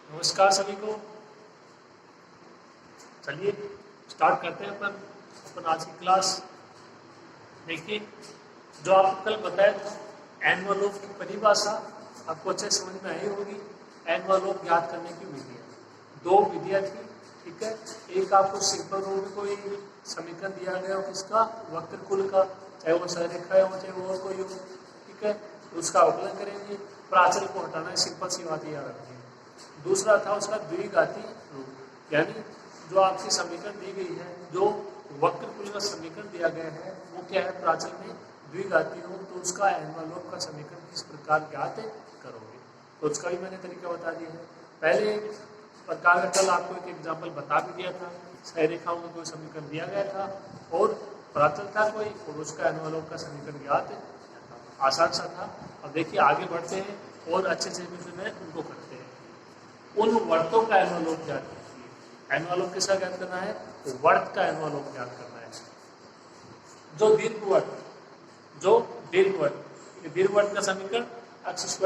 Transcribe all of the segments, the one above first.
नमस्कार सभी को। चलिए स्टार्ट करते हैं अपन आज की क्लास। देखिए, जो आपको कल बताया था एनवलप की परिभाषा आपको अच्छे समझ में आई होगी। एनवलप ज्ञात करने की विधियाँ, दो विधियाँ थी, ठीक है। एक आपको सिंपल रूप में कोई समीकरण दिया गया हो किसका, वक्रकुल का, चाहे वो सररेखा हो चाहे वो और कोई हो, ठीक है। उसका अवकलन करेंगे, प्राचल को हटाना है, सिंपल सी बात याद रखनी है। दूसरा था उसका द्विघाती रूप, यानी जो आपकी समीकरण दी गई है, जो वक्रकुल का समीकरण दिया गया है वो क्या है, प्राचल में द्विघाती हो, तो उसका एनवलप का समीकरण किस प्रकार ज्ञात करोगे, तो उसका भी मैंने तरीका बता दिया है। पहले प्रकार का कल आपको एक एग्जाम्पल बता भी दिया था, सररेखाओं में कोई समीकरण दिया गया था और प्राचल था कोई, और उसका एनवलप का समीकरण ज्ञात था। आसान सा था। अब देखिए आगे बढ़ते हैं और अच्छे से मैं उनको करते हैं। उन वर्तों का एनवलप ज्ञात कीजिए। एनवलप किसका ज्ञात करना है, वर्त का एनवलप ज्ञात करना है। जो दीर्घवृत्त का समीकरण x² +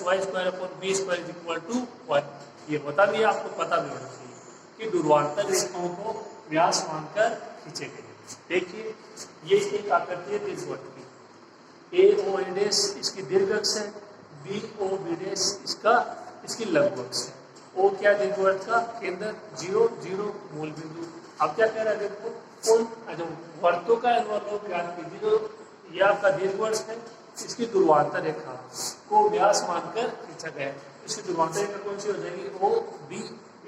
y² + b² = 1। ये होता भी है, आपको पता भी होना चाहिए कि दूरवांतर रेखाओं को व्यास मानकर खींचे गए। देखिए ये एक आकृति है दीर्घवृत्त की, AOA' इसकी दीर्घ अक्ष है, BOB' इसकी लघु अक्ष है। O क्या दीर्घवृत्त का केंद्र, 0 0 मूल बिंदु। अब क्या कह रहा है, देखो उन वर्तों का एनवलप ज्ञात कीजिए। जो ये आपका दीर्घवृत्त है, इसकी दूरवांतर रेखा को व्यास मानकर खींचा गया है। इसकी दूरवांतर रेखा कौन सी हो जाएगी, OB,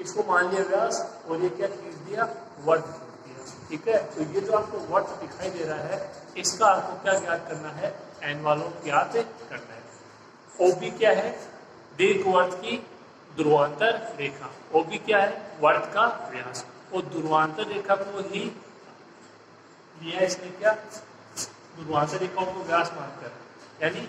इसको मान लिया व्यास और ये क्या खींच दिया, वर्त खींच दिया, ठीक है। तो ये जो आपको वर्त दिखाई दे रहा है, इसका आपको क्या ज्ञात करना है, एनवलप ज्ञात करना है। OB क्या है, दीर्घवृत्त की ध्रुवांतर रेखा। OB क्या है, वर्त का व्यास, और ध्रुवांतर रेखा को ही लिया इसने क्या, ध्रुवांतर रेखाओं को व्यास मानकर, यानी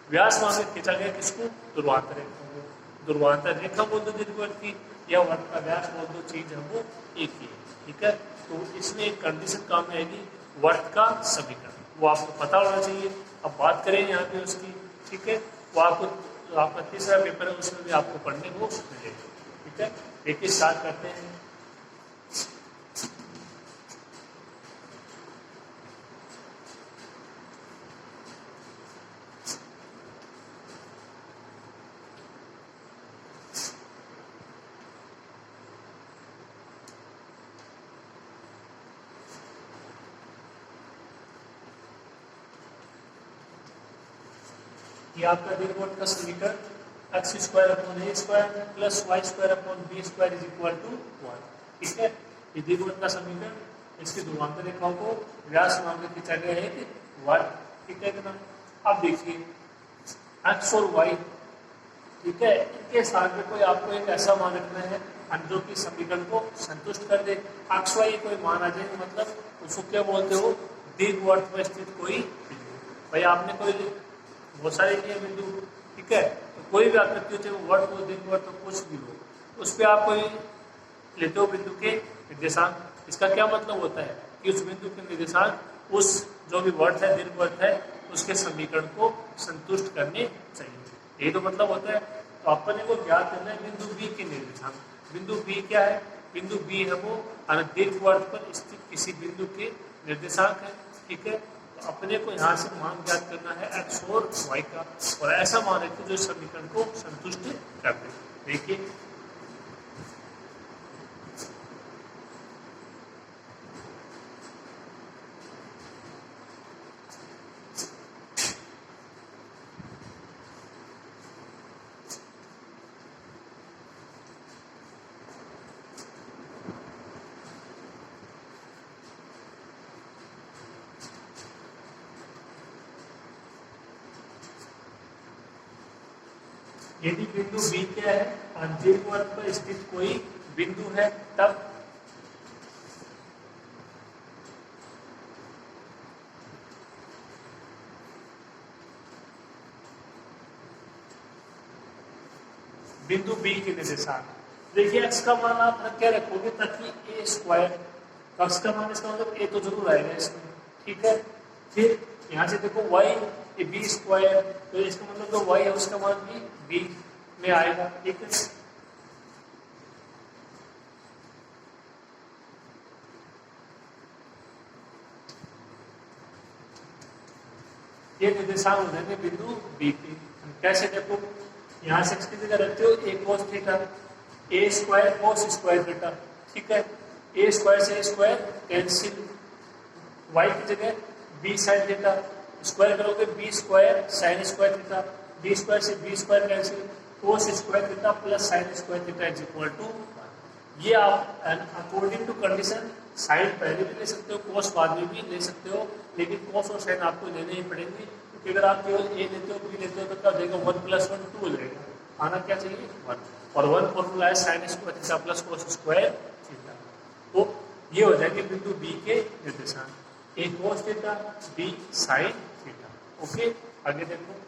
व्यास मानकर खींचा गया किसको, ध्रुवांतर रेखाओं को। ध्रुवांतर रेखा बोल दो दीर्घवृत्त की, या वर्त का व्यास बोल दो, चीज है वो एक ही है, ठीक है। तो इसमें एक कंडीशन काम में आएगी, वर्त का समीकरण, वो आपको पता होना चाहिए। अब बात करें यहाँ पे उसकी, ठीक है, वो आपका तीसरा पेपर है, उसमें भी आपको पढ़ने को मिलेगा, ठीक है। देखिए स्टार्ट करते हैं। ये आपका दीर्घवृत्त का समीकरण x² / a² + y² / b² = 1, ठीक है। ये दीर्घवृत्त का समीकरण, इसकी ध्रुवांतर रेखाओं को व्यास मानकर खींचा गया है कि वर्त, ठीक है ना। अब देखिए x और y, ठीक है, इनके साथ में कोई आपको एक ऐसा मान रखना है जो कि समीकरण को संतुष्ट कर दे। x y कोई मान आ जाए, मतलब उसको क्या बोलते हो, दीर्घवृत्त में स्थित कोई बिंदु। भाई आपने कोई बहुत सारे लिए बिंदु, ठीक है, तो कोई भी आकृति हो, चाहे वो वर्त हो, दीर्घवृत्त हो, कुछ भी हो, उस पर आप कोई लेते हो बिंदु के निर्देशांक। इसका क्या मतलब होता है कि उस बिंदु के निर्देशांक उस जो भी वर्त है, दीर्घवृत्त है, उसके समीकरण को संतुष्ट करने चाहिए, यही तो मतलब होता है। तो अपने को ज्ञात करना है बिंदु बी के निर्देशांक। बिंदु बी क्या है, बिंदु बी है वो दीर्घवृत्त पर स्थित किसी बिंदु के निर्देशांक है, ठीक है। तो अपने को यहाँ से मान ज्ञात करना है x और y का, और ऐसा मान रखिए जो समीकरण को संतुष्ट कर दे। देखिए यदि बिंदु B क्या है, दीर्घवृत्त पर स्थित कोई बिंदु है, तब बिंदु B के निर्देशांक। देखिए x का मान आप क्या रखोगे, ताकि a², x का मान, इसका मतलब a तो जरूर आएगा इसमें, ठीक है। फिर यहाँ से देखो y, b², तो इसका मतलब जो y है उसका मान भी b में आएगा, ठीक है। ये निर्देशांक हो जाएंगे बिंदु बी के। कैसे देखो, यहाँ से किसकी जगह रखते हो ए कोस थीटा, ए स्क्वायर कोस स्क्वायर थीटा, ठीक है। ए स्क्वायर से ए स्क्वायर कैंसिल, वाई की जगह बी साइन थीटा, स्क्वायर करोगे B square sine square theta, B square से B square cancel, cos square theta plus sine square theta is equal to. ये आप according to condition sign पहले भी ले सकते हो, कोस बाद में भी ले सकते हो, लेकिन कोस और साइन आपको लेने ही पड़ेंगे, क्योंकि अगर आप केवल ए लेते हो बी लेते हो तो क्या हो जाएगा, 1 + 1 2 हो जाएगा। आना क्या चाहिए 1, और 1 फॉर्मूला है sine square theta plus cos square theta. तो ये हो जाएंगे बिंदु बी के निर्देशांक, A cos theta B sine theta. Okay, आगे देखो,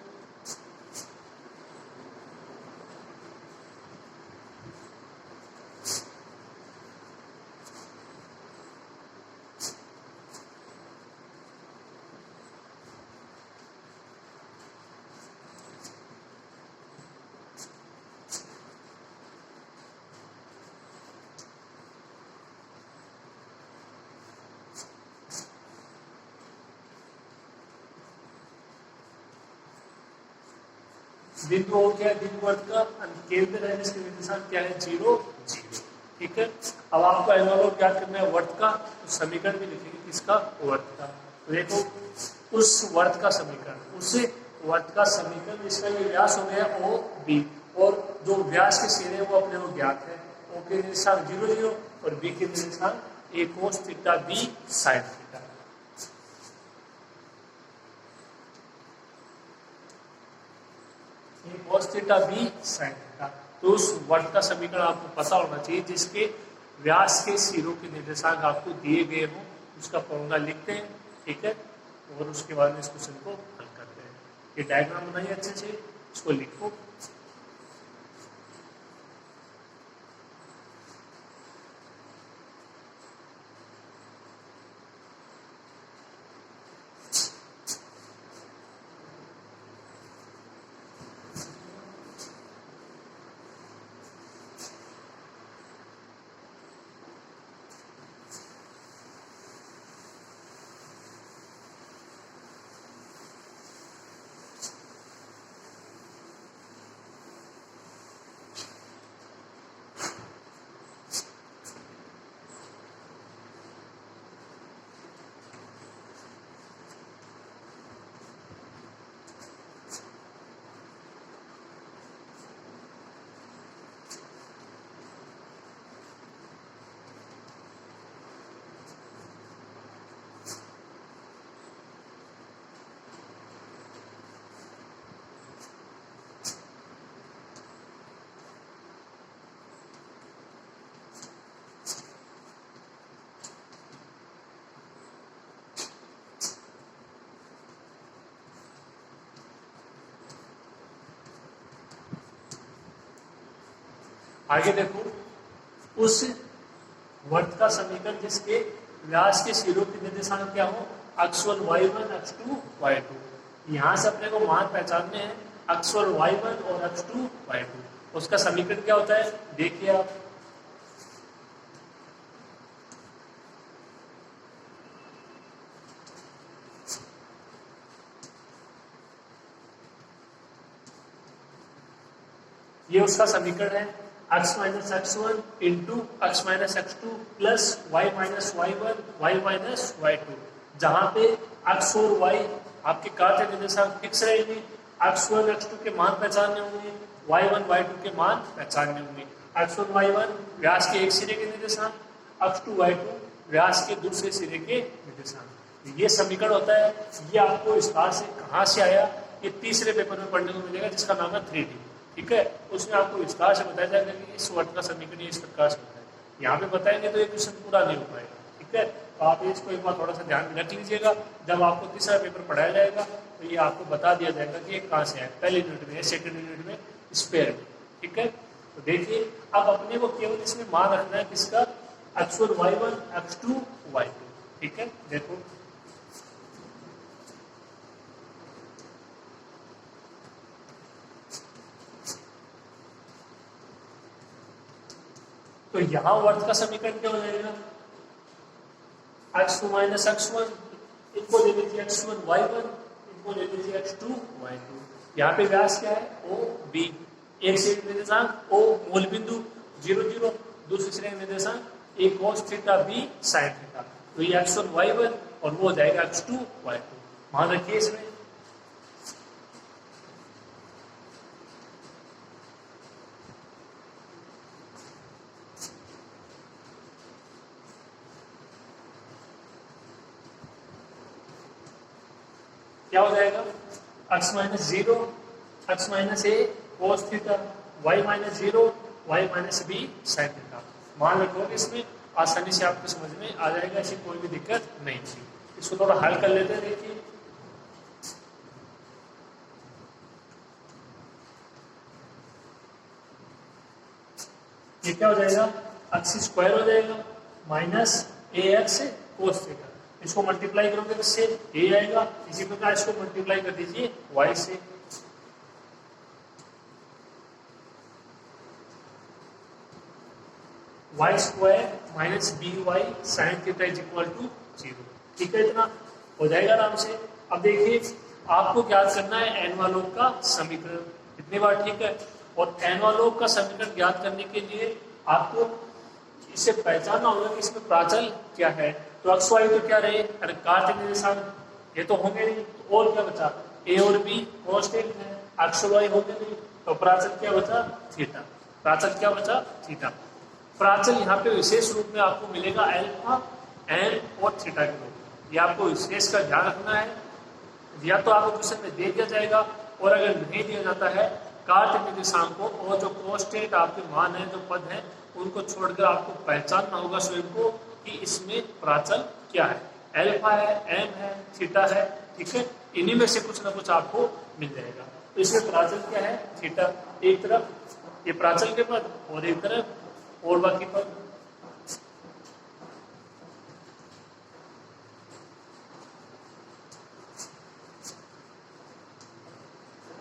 बिंदु हो गया बिंदु वर्त का केंद्र है जिसके निर्देशांक क्या है 0 0, ठीक है। अब आपको एनालॉग ज्ञात करना है वर्त का, तो समीकरण भी लिखेंगे किसका, वर्त का। तो देखो उस वर्त का समीकरण, उस वर्त का समीकरण जिसका ये व्यास हो गया ओ बी, और जो व्यास के सिरे वो अपने को ज्ञात है, ओ के निर्देशांक 0 0 और बी के निर्देशांक A cos theta B sine theta. Cos theta B sine theta, तो उस वर्त का समीकरण आपको पता होना चाहिए जिसके व्यास के सिरों के निर्देशांक आपको दिए गए हों, उसका फॉर्मूला लिखते हैं, ठीक है, और उसके बाद में इस क्वेश्चन को हल करते हैं। ये डायग्राम बनाइए अच्छे से, इसको लिखो। आगे देखो, उस वर्त का समीकरण जिसके व्यास के सिरों के निर्देशांक क्या हो, अक्ष1 y1 अक्ष2 y2। यहाँ से अपने को मान पहचानने हैं अक्ष1 y1 और अक्ष2 y2। उसका समीकरण क्या होता है देखिए आप, ये उसका समीकरण है x minus x1 into x minus x2 plus y minus y1 y minus y2, जहाँ पे x और y आपके कार्य निर्देशांक फिक्स रहेंगे, x1 x2 के मान पहचानने होंगे, y1 y2 के मान पहचानने होंगे। x1 y1 व्यास के एक सिरे के निर्देशांक, x2 y2 व्यास के दूसरे सिरे के निर्देशांक। ये समीकरण होता है। ये आपको विस्तार से कहाँ से आया, ये तीसरे पेपर में पढ़ने को मिलेगा जिसका नाम है 3D, ठीक है। उसमें आपको विस्तार से बताया जाएगा कि इस वर्त का समीकरण इस प्रकार से होता है। यहाँ पे बताएंगे तो ये क्वेश्चन पूरा नहीं हो पाएगा, ठीक है। तो आप इसको एक बार थोड़ा सा ध्यान में रख लीजिएगा, जब आपको तीसरा पेपर पढ़ाया जाएगा तो ये आपको बता दिया जाएगा कि ये कहाँ से है, पहले यूनिट में, सेकेंड यूनिट में, स्पेयर में, ठीक है। तो देखिए अब अपने को केवल इसमें मान रखना है किसका, x1 y1 x2 y2, ठीक है। देखो तो यहाँ वर्त का समीकरण क्या हो जाएगा, x2 माइनस x1 इनको ले लीजिए x1 y1 को ले लीजिए x2 y2। यहाँ पे व्यास क्या है ओ बी, एक श्रेणी निर्देशांक ओ मूल बिंदु 0 0, दूसरी श्रेणी निर्देशांक a cos theta b sin theta. तो ये x1 y1 और वो हो जाएगा x2 y2। मान रखिए इसमें क्या हो जाएगा x minus 0 x minus a cos theta, y minus 0 y minus b sin theta. मान रखो कि इसमें आसानी से आपको समझ में आ जाएगा, ऐसी कोई भी दिक्कत नहीं थी। इसको थोड़ा हल कर लेते हैं। देखिए ये क्या हो जाएगा x स्क्वायर हो जाएगा minus a X cos theta. इसको मल्टीप्लाई करोगे तो इससे ए आएगा, इसी प्रकार इसको मल्टीप्लाई कर दीजिए y से। y square minus b Y sine theta is equal to 0। ठीक है, इतना हो जाएगा आराम से। अब देखिए आपको ज्ञात करना है एनवालोप का समीकरण। इतनी बार ठीक है। और एनवालोप का समीकरण ज्ञात करने के लिए आपको इसे पहचानना होगा कि इसमें प्राचल क्या है। तो एक्स वाई तो क्या रहे, अरे कार्तीय निर्देशांक ये तो होंगे नहीं, तो और क्या बचा, ए और बी कांस्टेंट है, एक्स और वाई होंगे नहीं, तो प्राचल क्या बचा थीटा। प्राचल क्या बचा थीटा। प्राचल यहाँ पे विशेष रूप में आपको मिलेगा अल्फा एन और थीटा के रूप में। ये आपको विशेष का ध्यान रखना है। या तो आपको क्वेश्चन में दे दिया जाएगा, और अगर नहीं दिया जाता है कार्तीय निर्देशांकों और जो कांस्टेंट आपके मान है, जो पद है, उनको छोड़कर आपको पहचानना होगा स्वयं को कि इसमें प्राचल क्या है। अल्फा है, एम है, थीटा है। ठीक है, इन्हीं में से कुछ ना कुछ आपको मिल जाएगा। तो इसमें प्राचल क्या है थीटा, एक तरफ ये प्राचल के पद और एक तरफ और बाकी पद।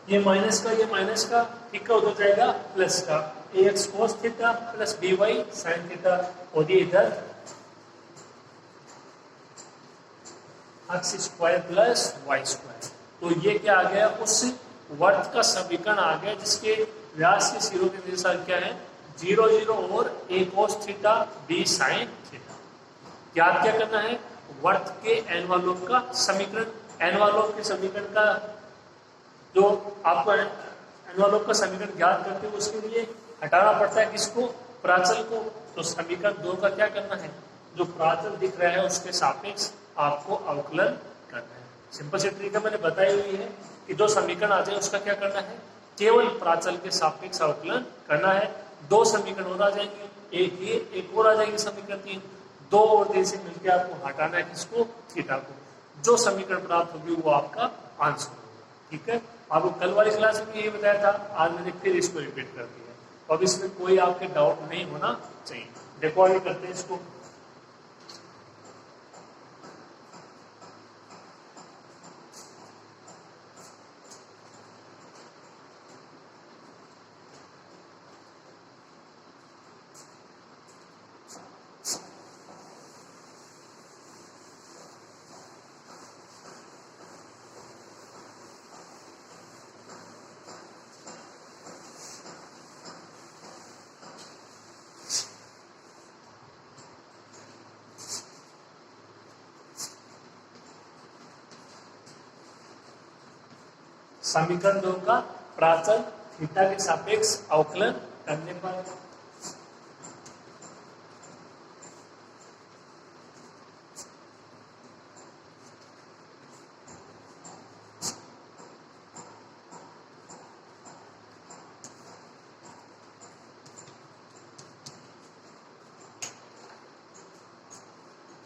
ये माइनस का ये माइनस का, ठीक का उधर जाएगा प्लस का, A X cos theta plus B Y sine theta, और ये इधर X square plus Y square. तो ये क्या आ गया, उस वर्त का समीकरण आ गया जिसके व्यास के सिरों के निर्देशांक क्या है 0 0 और A cos theta B sine theta. याद क्या करना है, वर्त के एनवालोप का समीकरण। एनवालोप के समीकरण का जो आपको एनवालोप का समीकरण ज्ञात करते हो उसके लिए हटाना पड़ता है किसको, प्राचल को। तो समीकरण 2 का क्या करना है, जो प्राचल दिख रहा है उसके सापेक्ष आपको अवकलन करना है। सिंपल सी ट्रिक है, मैंने बताई हुई है कि जो समीकरण आ जाए उसका क्या करना है, केवल प्राचल के सापेक्ष अवकलन करना है। 2 समीकरण और आ जाएंगे, एक ये एक और आ जाएगी समीकरण 3। 2 और 3 से मिलकर आपको हटाना है किसको, थीटा को। जो समीकरण प्राप्त होगी वो आपका आंसर होगा। ठीक है, आपको कल वाली क्लास में यही बताया था, आज मैंने फिर इसको रिपीट कर दिया। अब इसमें कोई आपके डाउट नहीं होना चाहिए। देखो आगे करते हैं इसको। समीकरण 2 का प्राचल थीटा के सापेक्ष अवकलन करने पर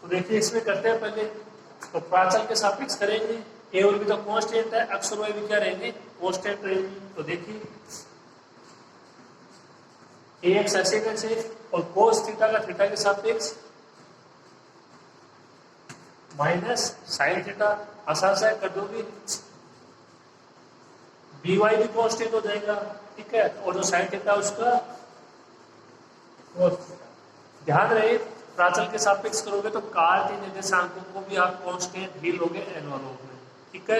तो देखिए इसमें करते हैं पहले तो प्राचल के सापेक्ष करेंगे। ए और बी तो कांस्टेंट है, एक्स और वाई भी क्या रहेंगे कांस्टेंट रहेंगे। तो देखिए ए एक्स ऐसे कैसे, और कोस थीटा का थीटा के सापेक्ष माइनस साइन थीटा, आसान से कर दोगे। बी वाई भी कांस्टेंट हो जाएगा। ठीक है, और जो साइन थीटा उसका कोस थीटा। ध्यान रहे प्राचल के सापेक्ष करोगे तो कार्तीय निर्देशांकों को भी आप कांस्टेंट ही लोगे एनवालोप में। ठीक है,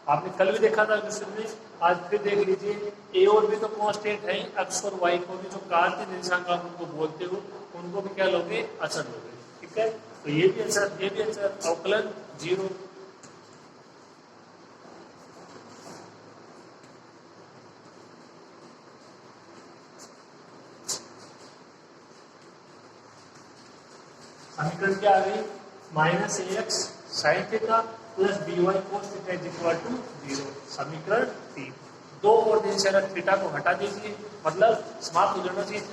आपने कल भी देखा था क्वेश्चन में, आज फिर देख लीजिए। ए और बी तो कांस्टेंट है, एक्स और वाई को भी जो कार्तीय निर्देशांक आप उनको बोलते हो उनको भी क्या लोगे, अचर लोगे। ठीक है, तो ये भी अचर, ये भी अचर, अवकलन 0। समीकरण क्या आ गई, minus a x sine theta plus B y cos theta is equal to 0। समीकरण 3। दो और दिन से अलग थीटा को हटा दीजिए, मतलब समाप्त हो जाना चाहिए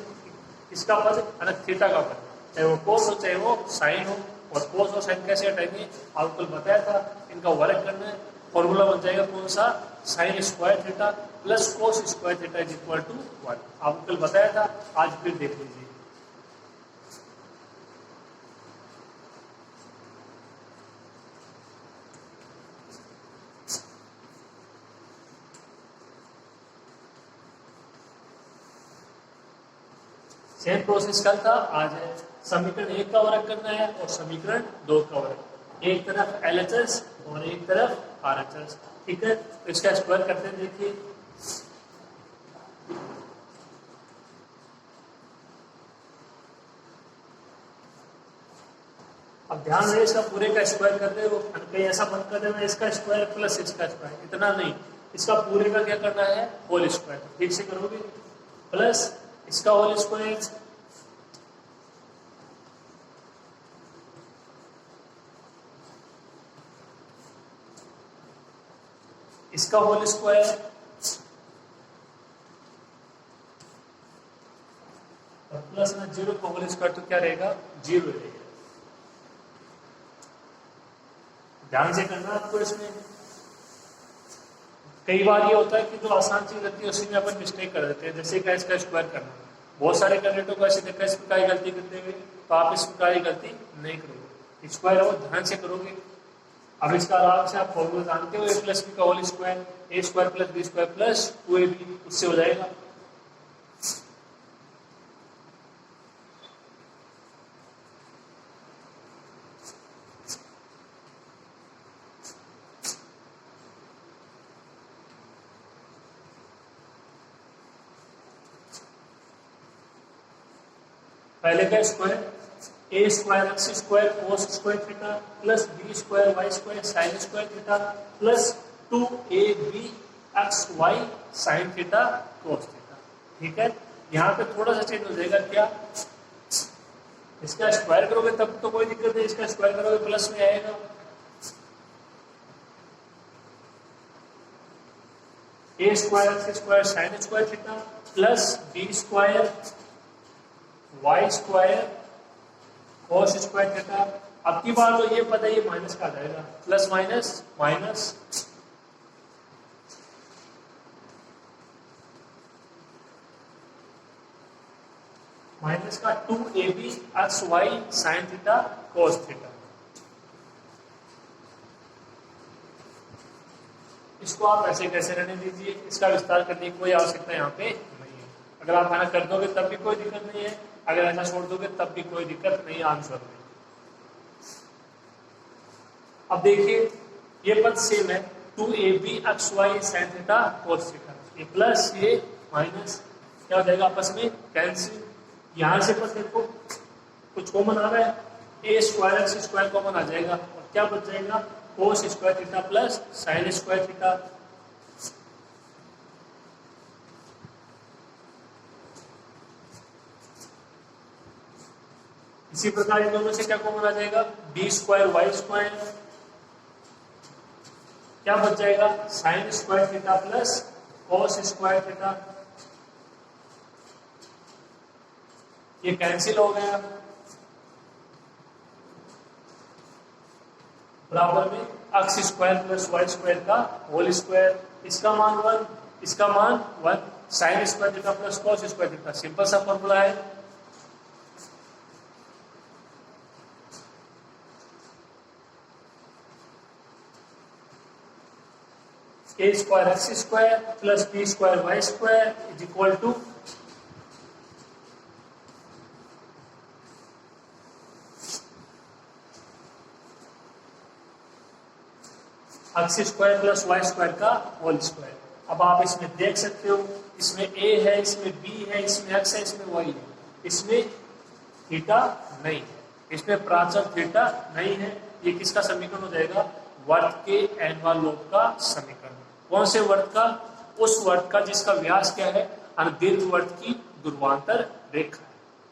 इसका पद अलग थीटा का पद, चाहे वो कोस हो चाहे वो साइन हो। और कोस और साइन कैसे हटाएंगे, आपको कल बताया था, इनका वर्ग करना है। फॉर्मूला बन जाएगा कौन सा, sine square theta plus cos square theta is equal to 1। आपको कल बताया था, आज फिर देख लीजिए। सेम प्रोसेस कल था, आज है। समीकरण 1 का वर्ग करना है और समीकरण 2 का वर्ग। एक तरफ LHS और एक तरफ RHS। ठीक है, तो इसका स्क्वायर करते हैं, देखिए। अब ध्यान रहे, इसका पूरे का स्क्वायर करते हो, कहीं ऐसा मत कर देना इसका स्क्वायर प्लस इसका स्क्वायर, इतना नहीं। इसका पूरे का क्या करना है, होल स्क्वायर। ठीक से करोगे, प्लस इसका होल स्क्वायर इसका होल स्क्वायर और प्लस में 0 का होल स्क्वायर, तो क्या रहेगा, 0 रहेगा। ध्यान से करना आपको। इसमें कई बार ये होता है कि जो आसान चीज रहती है उसी में अपन मिस्टेक कर देते हैं, जैसे का इसका स्क्वायर करना। बहुत सारे कैंडिडेटों को ऐसे देखा, इस प्रकार की गलती करते हुए, तो आप इस प्रकार की गलती नहीं करोगे। स्क्वायर और ध्यान से करोगे। अब इसका आराम से आप फॉर्मूला जानते हो, ए प्लस बी का whole square, A square plus B square plus 2ab, उससे हो जाएगा। पहले का square, A square X square cos square theta plus B square Y square sine square theta plus 2ab x Y sine theta cos theta. ठीक है, यहाँ पे थोड़ा सा चेंज हो जाएगा, क्या, इसका स्क्वायर करोगे तब तो कोई दिक्कत नहीं, इसका स्क्वायर करोगे प्लस में आएगा। A square X square sine square theta plus B square Y square cos square theta. अब की बार तो ये पता है, ये माइनस का आ जाएगा, प्लस माइनस माइनस माइनस का 2ab x Y sine theta cos theta. इसको आप ऐसे कैसे रहने दीजिए, इसका विस्तार करने की कोई आवश्यकता यहाँ पे नहीं है। अगर आप ऐसा कर दोगे तब भी कोई दिक्कत नहीं है, अगर ऐसा छोड़ दोगे तब भी कोई दिक्कत नहीं, आंसर में। अब देखिए, ये पद सेम है, 2ab x Y sine theta cos theta, ये प्लस ये माइनस, क्या हो जाएगा आपस में कैंसिल। यहां से पद देखो कुछ कॉमन आ रहा है, A square X square common आ जाएगा और क्या बच जाएगा, कोस square theta plus sine square theta. इसी प्रकार इन दोनों से क्या कॉमन आ जाएगा, बी स्क्वायर वाई स्क्वायर, क्या बच जाएगा, sine square theta plus cos square theta. ये कैंसिल हो गया, बराबर में X square plus Y square का होल स्क्वायर, इसका मान 1, इसका मान 1, sine square theta plus cos square theta. Simple सा फॉर्मूला है। A square X square plus B square Y square is equal to X square plus Y square का whole square. अब आप इसमें देख सकते हो, इसमें ए है, इसमें बी है, इसमें एक्स है, इसमें वाई है, इसमें थीटा नहीं है, इसमें प्राचल थीटा नहीं है। ये किसका समीकरण हो जाएगा? वर्त के एनवा लोब का समीकरण। कौन से वर्त का? उस वर्त का जिसका व्यास क्या है? दीर्घ वर्त की ध्रुवांतर रेखा है।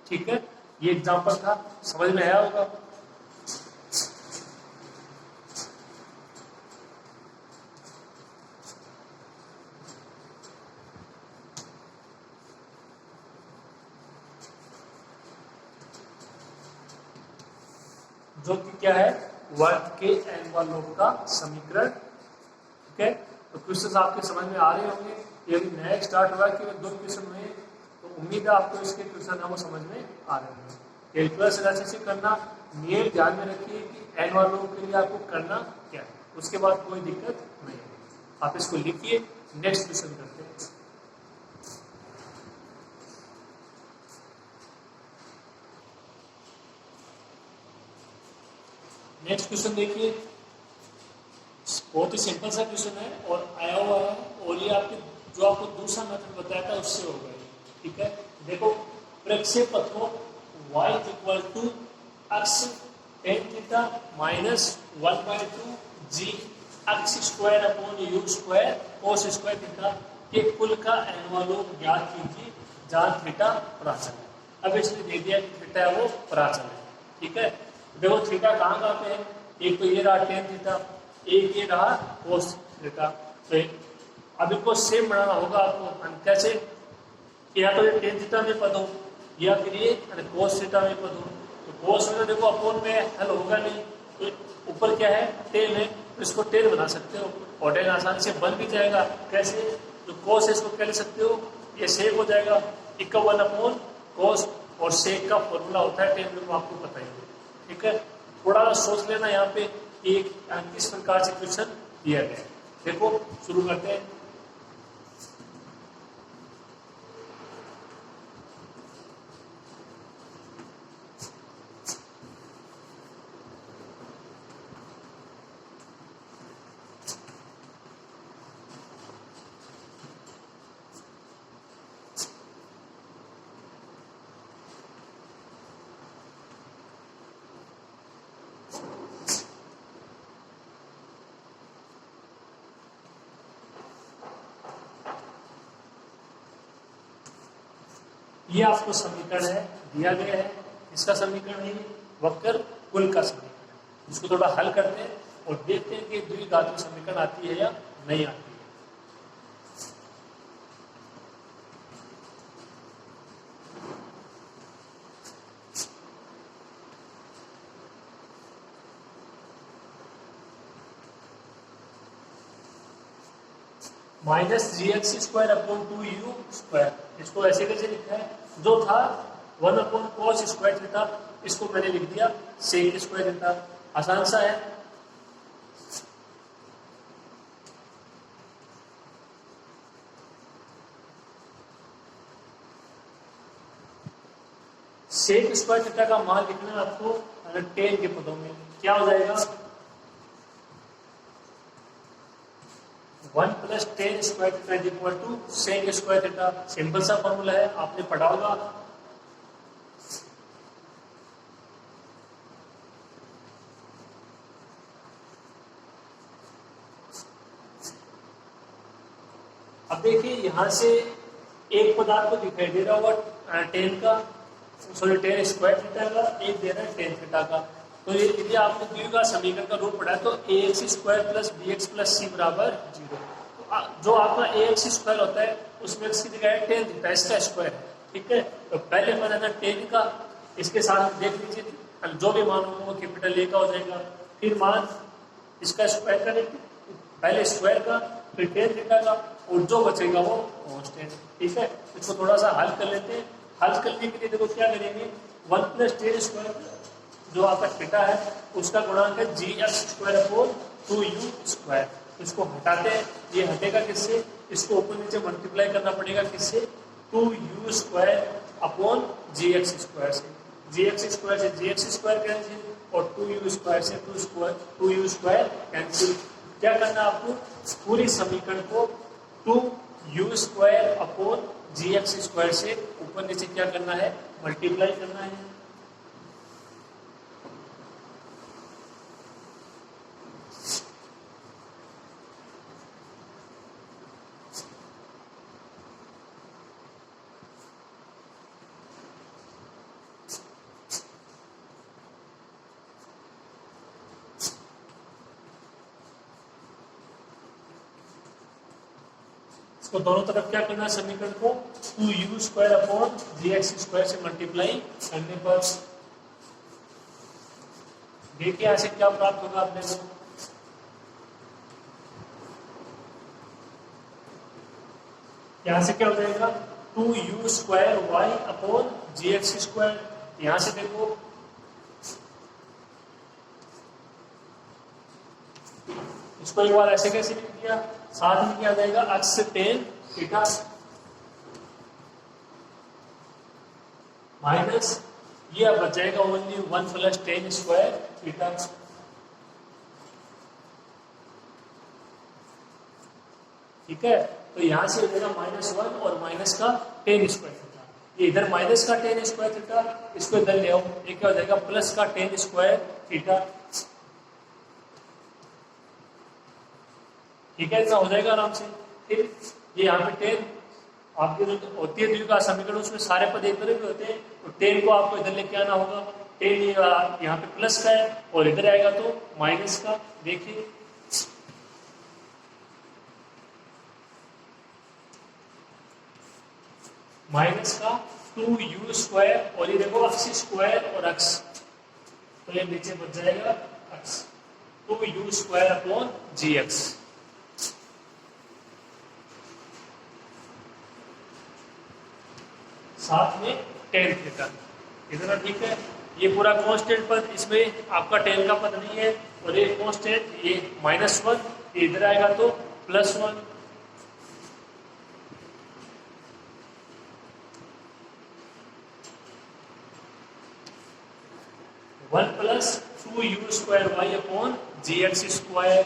ठीक है, ये एग्जांपल था, समझ में आया होगा। जो कि क्या है? वर्त के एनवा लोब का समीकरण। ठीक है, तो क्वेश्चन आपके समझ में आ रहे होंगे। ये अभी नया स्टार्ट हुआ कि 2 क्वेश्चन हुए, तो उम्मीद है आपको इसके क्वेश्चन है वो समझ में आ रहे होंगे। कैलकुलस अच्छे से करना, नियम ध्यान में रखिए कि एनवा लोब के लिए आपको करना क्या है, उसके बाद कोई दिक्कत नहीं है। आप इसको लिखिए, नेक्स्ट क्वेश्चन करते हैं। नेक्स्ट क्वेश्चन देखिए, बहुत ही सिंपल सा क्वेश्चन है और आया हुआ है, और ये आपके जो आपको दूसरा मेथड बताया था उससे होगा। ठीक है, देखो, प्रक्षेपथों y equal to x tan theta minus 1/2 g x square upon u square cos square theta के कुल का एनवा लोब ज्ञात कीजिए जहाँ थीटा प्राचल है। अब इसने दे दिया कि थीटा है वो प्राचल है। ठीक है, देखो थीटा कहाँ पे है? एक तो ये रहा tan थीटा, एक ये रहा cos थीटा। तो अब इनको सेम बनाना होगा आपको। कैसे? या तो ये tan थीटा में पद हो या फिर ये cos थीटा में पद हो। तो cos में तो देखो अपॉन में हल होगा नहीं, तो ऊपर क्या है? tan है, तो इसको tan बना सकते हो और tan आसानी से बन भी जाएगा। कैसे? तो cos है, इसको क्या ले सकते हो? ये सेक हो जाएगा 51 अपॉन cos, और सेक का फॉर्मूला होता है tan में, आपको पता ही है। ठीक है, थोड़ा सा सोच लेना यहाँ पे कि किस प्रकार से क्वेश्चन दिया गया है। देखो शुरू करते हैं। ये आपको समीकरण है दिया गया है, इसका समीकरण है वक्र कुल का समीकरण। इसको थोड़ा हल करते हैं और देखते हैं कि द्विघात समीकरण आती है या नहीं आती है। Minus G X square upon 2u square, इसको ऐसे कैसे लिखा है? जो था 1 अपॉन cos स्क्वायर थीटा, इसको मैंने लिख दिया sec स्क्वायर थीटा। आसान सा है। sec स्क्वायर थीटा का मान लिखना है आपको tan के पदों में। क्या हो जाएगा? 1 plus tan square theta is equal to sec square theta. Simple सा फॉर्मूला है, आपने पढ़ा होगा। अब देखिए यहां से एक पदार्थ को दिखाई दे रहा होगा tan का, सॉरी tan स्क्वायर थीटा का, एक दे रहा है tan थीटा का। तो ये यदि आपने द्विघात समीकरण का रूप पढ़ा है तो ax square plus bx plus c बराबर 0। तो जो आपका ax स्क्वायर होता है उसमें इसकी जगह है tan थीटा, इसका स्क्वायर है। ठीक है, तो पहले मान है tan का, इसके साथ देख लीजिए जो भी मान होगा वो कैपिटल A का हो जाएगा। फिर मान इसका स्क्वायर करेंगे, पहले स्क्वायर का फिर tan थीटा का, और जो बचेगा वो कांस्टेंट। ठीक है, इसको थोड़ा सा हल कर लेते हैं। हल करने के लिए देखो क्या करेंगे, 1 प्लस tan स्क्वायर जो आपका थीटा है उसका गुणांक है G X square upon 2u square. इसको हटाते हैं, ये हटेगा किससे? इसको ऊपर नीचे मल्टीप्लाई करना पड़ेगा किससे? 2u स्क्वायर अपॉन जी एक्स स्क्वायर से। जी एक्स स्क्वायर से जी एक्स स्क्वायर कैंसिल और 2u स्क्वायर से 2u स्क्वायर कैंसिल। क्या करना है आपको, पूरी समीकरण को 2u² अपॉन gx² से ऊपर नीचे क्या करना है, मल्टीप्लाई करना है। इसको दोनों तरफ क्या करना है, समीकरण को 2u² अपॉन gx² से मल्टीप्लाई करने पर देखिए यहां से क्या प्राप्त होगा अपने को, यहां से क्या हो जाएगा 2u² अपॉन gx²। यहां से देखो इसको एक बार ऐसे कैसे लिख दिया, साथ में क्या आ जाएगा अक्ष टेन थीटा माइनस ये अब बच जाएगा ओनली 1 + tan² थीटा। ठीक है, तो यहां से हो जाएगा -1 और माइनस का tan² थीटा, ये इधर माइनस का tan² थीटा, इसको इधर ले आओ, ये क्या हो जाएगा प्लस का tan² थीटा। ठीक है, इतना हो जाएगा आराम से। फिर ये यहाँ पे टेन आपकी जो होती है द्विघात समीकरण, उसमें सारे पद एक तरह के होते हैं, तो टेन को आपको इधर लेके आना होगा। टेन यहाँ पे प्लस का है और इधर आएगा तो माइनस का। देखिए माइनस का 2u² और ये देखो अक्ष स्क्वायर और अक्ष, तो ये नीचे बच जाएगा अक्ष 2u² अपॉन gx। साथ में tan थीटा, इतना ठीक है। ये पूरा कांस्टेंट पद, इसमें आपका tan का पद नहीं है, और ये कांस्टेंट, ये -1, ये इधर आएगा तो +1। One plus 2u² upon gx²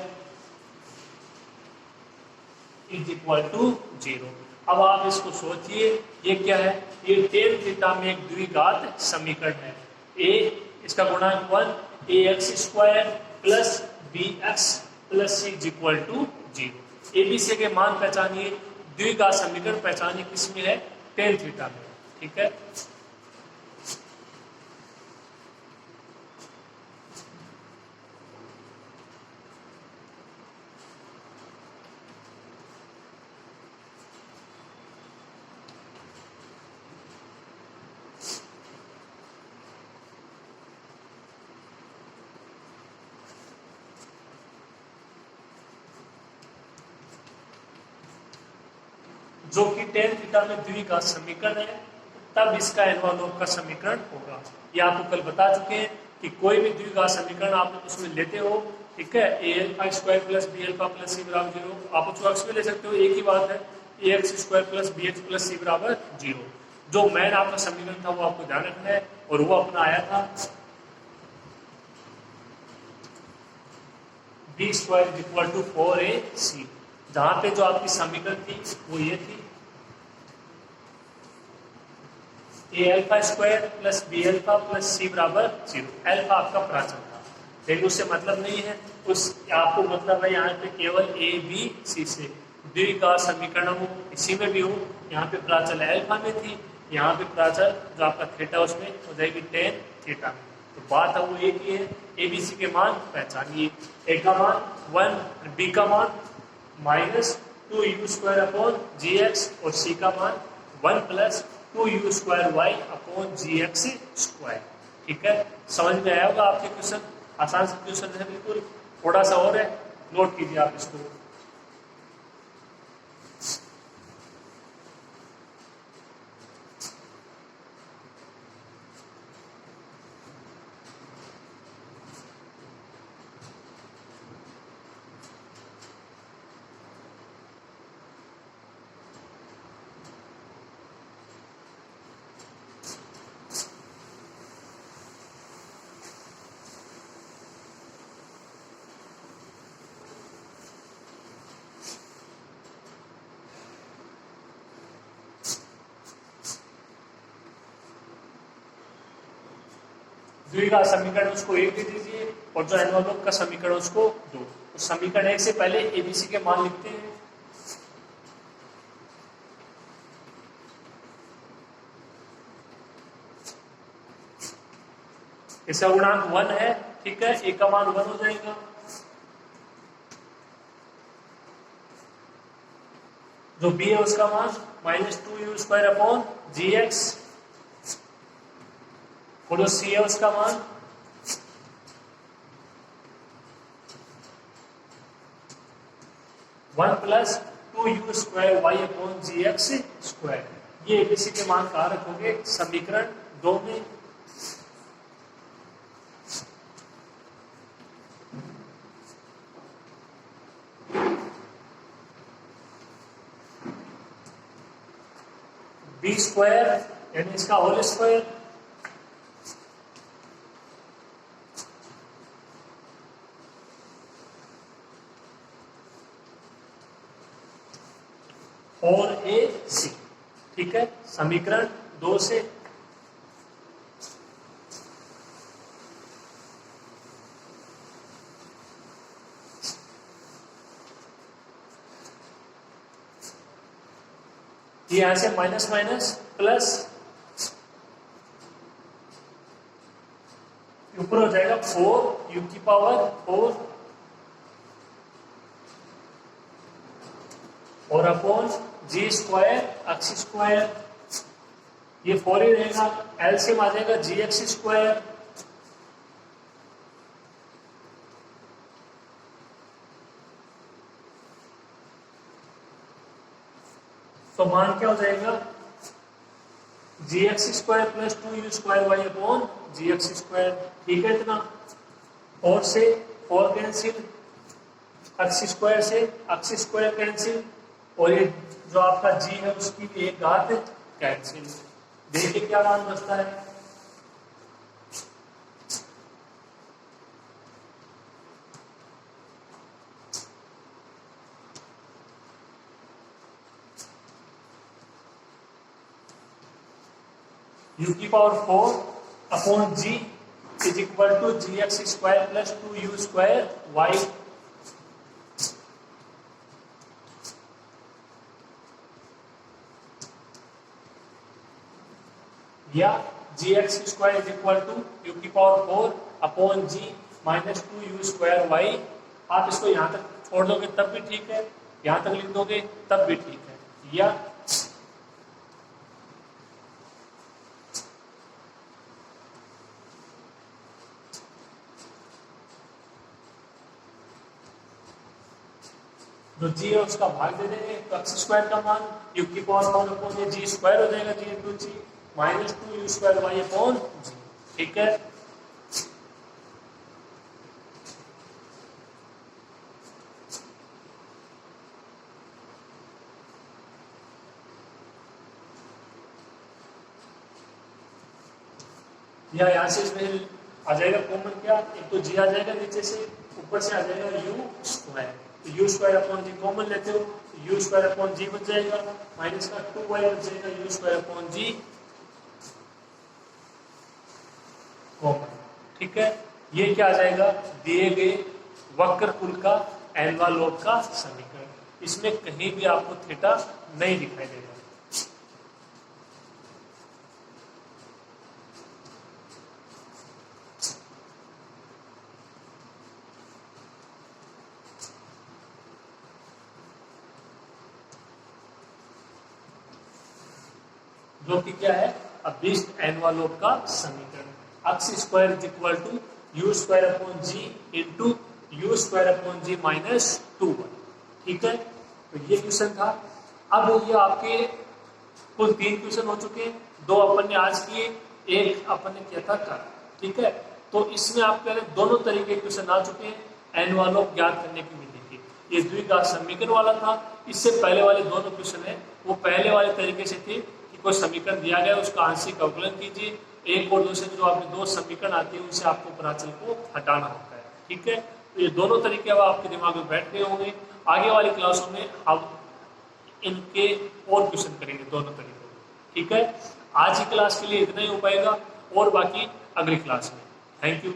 is equal to 0। अब आप इसको सोचिए, ये क्या है, ये tan थीटा में एक द्विघात समीकरण है। a इसका गुणांक 1 ax² plus bx plus c is equal to 0। abc के मान पहचानिए, द्विघात समीकरण पहचानिए किसमें है, tan थीटा में। ठीक है, जो कि tan थीटा में द्विघात समीकरण है, तब इसका एनवलप का समीकरण होगा। ये आपको कल बता चुके हैं कि कोई भी द्विघात समीकरण आप उसमें लेते हो, ठीक है, a² plus b plus c बराबर 0, आप उसको अक्ष में ले सकते हो, एक ही बात है, ax² plus bx plus c बराबर 0। जो मैन आपका समीकरण था वो आपको ध्यान रखना है, और वो अपना आया था b² is equal to 4ac। जहां पे जो आपकी समीकरण थी वो ये थी a² plus b plus c बराबर 0। अल्फा आपका प्राचल था, लेकिन उससे मतलब नहीं है, उस आपको मतलब है यहाँ पे केवल a b c से द्विघात समीकरण हो, इसी में भी हो। यहाँ पे प्राचल अल्फा में थी, यहाँ पे प्राचल जो आपका थीटा उसमें हो जाएगी tan थीटा में। तो बात है वो एक ही है, a b c के मान पहचानिए, a का मान 1, b का मान -2u² अपॉन gx और c का मान 1 प्लस 2u² अपॉन gx²। ठीक है, समझ में आया होगा आपके क्वेश्चन, आसान से क्वेश्चन है बिल्कुल। थोड़ा सा और है, नोट कीजिए आप इसको। द्विघात समीकरण उसको 1 दे दीजिए और जो एनवलप का समीकरण उसको 2। तो समीकरण 1 से पहले एबीसी के मान लिखते हैं। इसका गुणांक 1 है, ठीक है, ए का मान 1 हो जाएगा। जो बी है उसका मान -2u² अपॉन gx, और जो सी है उसका मान one plus 2u² upon gx²। ये एबीसी के मान कहाँ रखोगे? समीकरण 2 में। b² यानी इसका होल स्क्वायर और ए सी, ठीक है, समीकरण 2 से। ये यहां से माइनस माइनस प्लस ऊपर हो जाएगा 4 u की पावर 4 और अपॉन g² x²। ये 4 ही रहेगा, एलसीएम आ जाएगा gx²। तो मान क्या हो जाएगा? gx² plus 2u² upon gx², ठीक है इतना। 4 से 4 कैंसिल, x² से x² कैंसिल, और ये जो आपका g है उसकी भी एक घात कैंसिल। देखिए क्या मान बचता है। u की power 4 upon g is equal to gx² plus 2u² या gx² is equal to u की power 4 upon g minus 2u² आप इसको यहां तक छोड़ दोगे तब भी ठीक है, यहां तक लिख दोगे तब भी ठीक है। या जो g है उसका भाग दे देंगे तो x² का मान u की पावर 4 अपॉन g² हो जाएगा, g into g minus 2u² upon g, ठीक है। या यहां से इसमें आ जाएगा कॉमन क्या, एक तो g आ जाएगा नीचे से, ऊपर से आ जाएगा u², तो u² अपॉन g कॉमन लेते हो, u² अपॉन g बच जाएगा, माइनस का 2y बच जाएगा u² अपॉन g कॉमन, ठीक है। ये क्या आ जाएगा? दिए गए वक्रकुल का एनवलप का समीकरण। इसमें कहीं भी आपको थीटा नहीं दिखाई देगा। जो कि क्या है? अभिष्ट एनवलप का समीकरण। x² is equal to u² upon g into u² upon g minus 2y, ठीक है। तो ये क्वेश्चन था। अब ये आपके कुल 3 क्वेश्चन हो चुके हैं, 2 अपन ने आज किए, एक अपन ने किया था कल, ठीक है। तो इसमें आपके दोनों तरीके क्वेश्चन आ चुके हैं एनवलप ज्ञात करने की विधि की। ये द्विघात समीकरण वाला था, इससे पहले वाले दोनों क्वेश्चन है वो पहले वाले तरीके से थे कि कोई समीकरण दिया गया उसका आंशिक अवकलन कीजिए, एक और दूसरे जो आपके 2 समीकरण आते हैं उनसे आपको प्राचल को हटाना होता है, ठीक है। तो ये दोनों तरीके अब आपके दिमाग में बैठ गए होंगे। आगे वाली क्लासों में हम इनके और क्वेश्चन करेंगे दोनों तरीकों में, ठीक है। आज की क्लास के लिए इतना ही हो पाएगा और बाकी अगली क्लास में। Thank you.